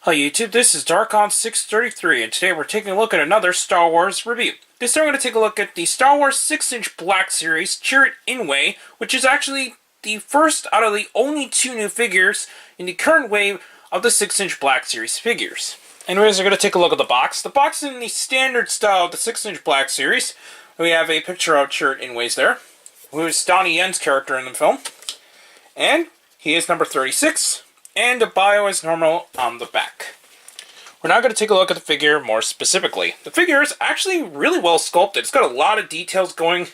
Hi YouTube, this is Darkon633, and today we're taking a look at another Star Wars review. This time we're going to take a look at the Star Wars 6-inch Black Series Chirrut Imwe, which is actually the first out of the only two new figures in the current wave of the 6-inch Black Series figures. Anyways, we're going to take a look at the box. The box is in the standard style of the 6-inch Black Series. We have a picture of Chirrut Imwe's there, who is Donnie Yen's character in the film. And he is number 36. And the bio is normal on the back. We're now going to take a look at the figure more specifically. The figure is actually really well sculpted. It's got a lot of details going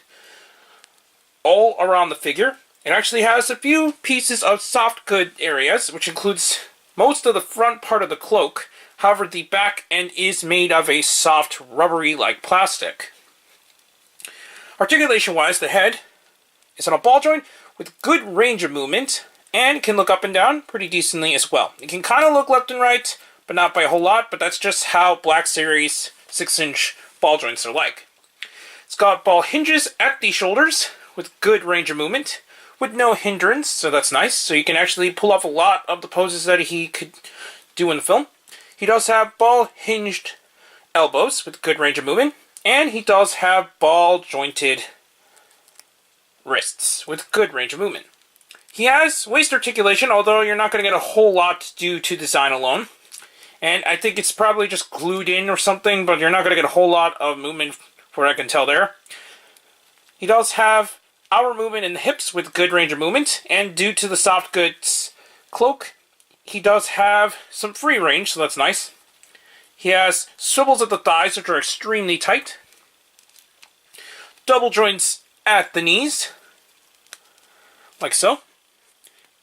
all around the figure. It actually has a few pieces of soft good areas, which includes most of the front part of the cloak. However, the back end is made of a soft, rubbery-like plastic. Articulation-wise, the head is on a ball joint with good range of movement, and can look up and down pretty decently as well. It can kind of look left and right, but not by a whole lot, but that's just how Black Series 6-inch ball joints are like. It's got ball hinges at the shoulders with good range of movement, with no hindrance, so that's nice. So you can actually pull off a lot of the poses that he could do in the film. He does have ball hinged elbows with good range of movement, and he does have ball jointed wrists with good range of movement. He has waist articulation, although you're not going to get a whole lot due to design alone. And I think it's probably just glued in or something, but you're not going to get a whole lot of movement for what I can tell there. He does have hour movement in the hips with good range of movement, and due to the soft goods cloak, he does have some free range, so that's nice. He has swivels at the thighs, which are extremely tight. Double joints at the knees, like so.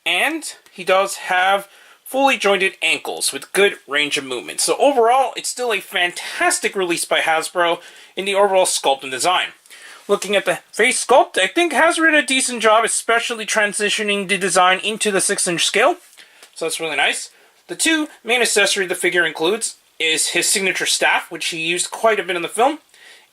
And he does have fully jointed ankles with good range of movement. So overall, it's still a fantastic release by Hasbro in the overall sculpt and design. Looking at the face sculpt, I think Hasbro did a decent job, especially transitioning the design into the 6-inch scale. So that's really nice. The two main accessories the figure includes is his signature staff, which he used quite a bit in the film,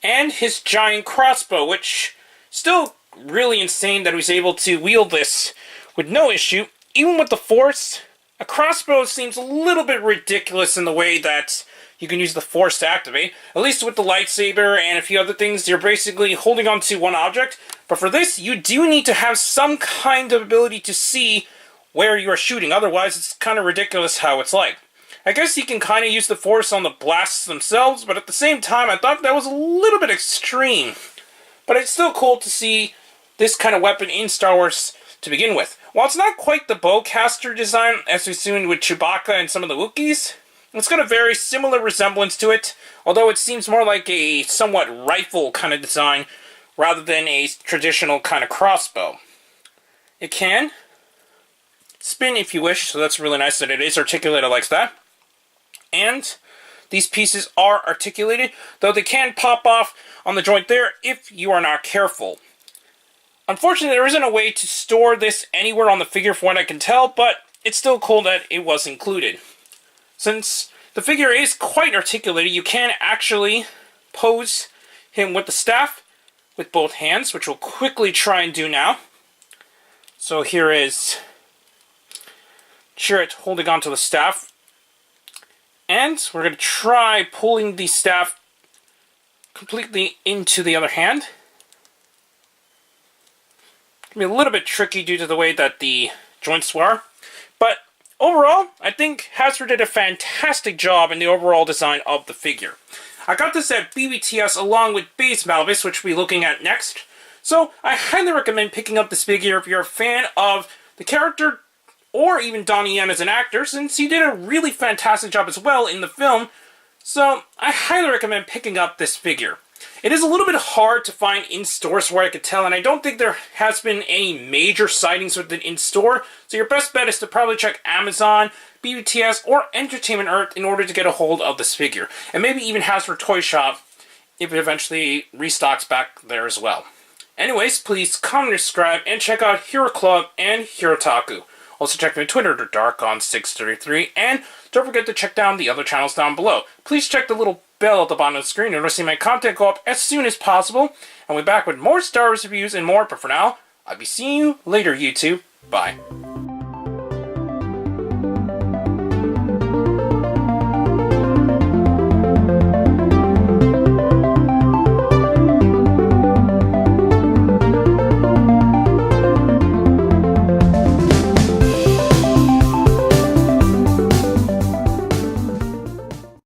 and his giant crossbow, which still really insane that he was able to wield this with no issue. Even with the Force, a crossbow seems a little bit ridiculous in the way that you can use the Force to activate. At least with the lightsaber and a few other things, you're basically holding on to one object. But for this, you do need to have some kind of ability to see where you are shooting. Otherwise, it's kind of ridiculous how it's like. I guess you can kind of use the Force on the blasts themselves, but at the same time, I thought that was a little bit extreme. But it's still cool to see this kind of weapon in Star Wars to begin with. While it's not quite the bowcaster design as we've seen with Chewbacca and some of the Wookiees, it's got a very similar resemblance to it, although it seems more like a somewhat rifle kind of design rather than a traditional kind of crossbow. It can spin if you wish, so that's really nice that it is articulated like that. And these pieces are articulated, though they can pop off on the joint there if you are not careful. Unfortunately, there isn't a way to store this anywhere on the figure from what I can tell, but it's still cool that it was included. Since the figure is quite articulated, you can actually pose him with the staff with both hands, which we'll quickly try and do now. So here is Chirrut holding onto the staff. And we're going to try pulling the staff completely into the other hand. It's going to be a little bit tricky due to the way that the joints were. But overall, I think Hasbro did a fantastic job in the overall design of the figure. I got this at BBTS along with Base Malvis, which we'll be looking at next. So I highly recommend picking up this figure if you're a fan of the character or even Donnie Yen as an actor, since he did a really fantastic job as well in the film. So I highly recommend picking up this figure. It is a little bit hard to find in stores where I could tell, and I don't think there has been any major sightings with it in store, so your best bet is to probably check Amazon, BBTS, or Entertainment Earth in order to get a hold of this figure. And maybe even Hasbro Toy Shop if it eventually restocks back there as well. Anyways, please comment, subscribe, and check out Hero Club and Hirotaku. Also check me on Twitter at Darkon633, and don't forget to check down the other channels down below. Please check the little bell at the bottom of the screen in order to see my content go up as soon as possible. And we'll be back with more Star Wars reviews and more, but for now, I'll be seeing you later, YouTube. Bye.